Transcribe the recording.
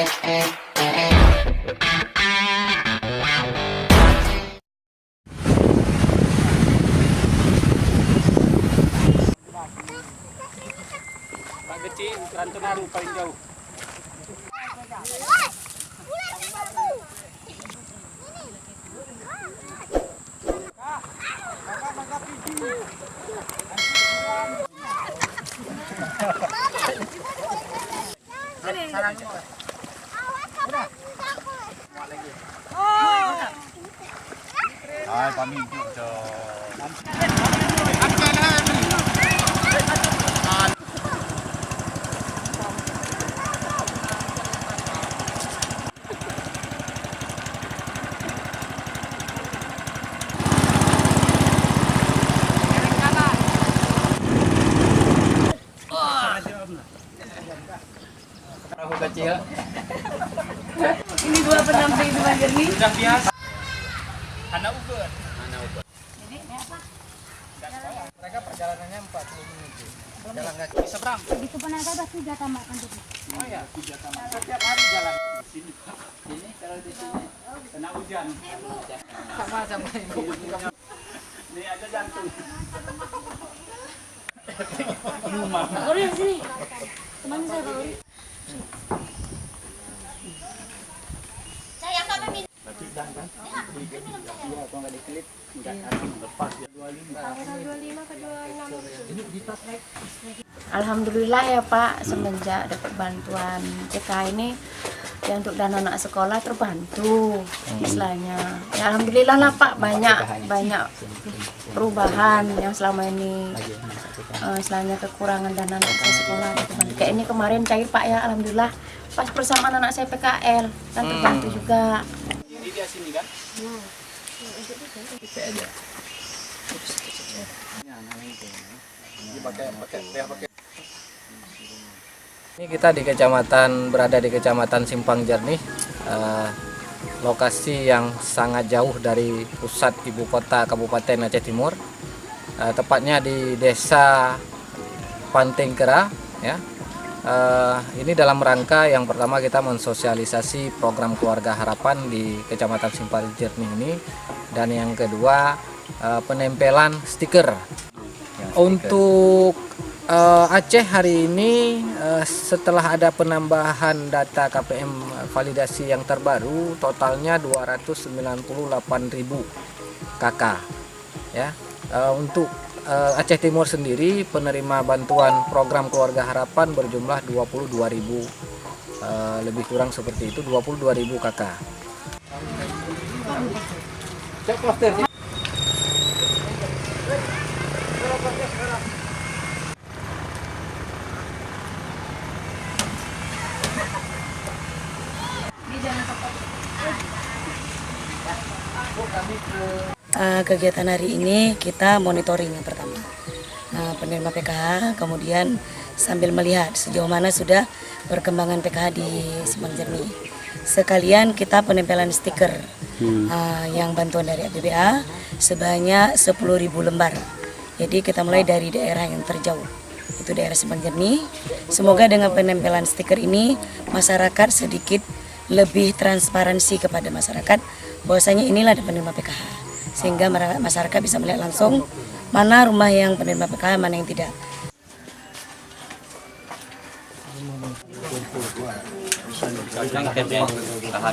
Pak kecil, ukuran Tenaru paling jauh. Perahu kecil. Ini dua pendamping teman jernih. Sudah biasa. Anak ukur. Jadi ini apa? Mereka perjalanannya 40 menit. Jalan kaki. Seberang. Begitu Penaga dah 3 tamat kan tuh. Oh ya, 3 taman. Setiap hari jalan di sini. Ini kalau di sini kena hujan. Sama ibu. Ini ada jantung. Ori sini. Teman saya Pak Ori. Saya akan meminta. Tapi dah kan? Iya, kalau nggak diklip, nggak akan lepas ya 25. Tanggal 25 ke 26. Ini di tas naik. Alhamdulillah ya Pak, semenjak dapat bantuan PK ini ya untuk dana anak sekolah terbantu istilahnya. Ya alhamdulillah lah Pak, banyak perubahan yang selama ini istilahnya kekurangan dana anak saya sekolah terbantu. Kayak ini kemarin cair Pak ya, alhamdulillah pas persamaan anak saya PKL kan terbantu juga. Ini dia sini kan? Ini kita berada di Kecamatan Simpang Jernih, lokasi yang sangat jauh dari pusat ibu kota Kabupaten Aceh Timur, tepatnya di Desa Pantingkera. Ya, ini dalam rangka yang pertama kita mensosialisasi program Keluarga Harapan di Kecamatan Simpang Jernih ini, dan yang kedua penempelan stiker. Untuk Aceh hari ini setelah ada penambahan data KPM validasi yang terbaru, totalnya 298.000 KK. Ya, untuk Aceh Timur sendiri penerima bantuan program Keluarga Harapan berjumlah 22.000, lebih kurang seperti itu, 22.000 KK. Cek poster. Kegiatan hari ini kita monitoring yang pertama penerima PKH, kemudian sambil melihat sejauh mana sudah perkembangan PKH di Simpang Jernih. Sekalian kita penempelan stiker yang bantuan dari APBA sebanyak 10.000 lembar. Jadi kita mulai dari daerah yang terjauh, itu daerah Simpang Jernih. Semoga dengan penempelan stiker ini masyarakat sedikit lebih transparansi kepada masyarakat bahwasanya inilah penerima PKH, sehingga masyarakat bisa melihat langsung mana rumah yang penerima PKH, mana yang tidak.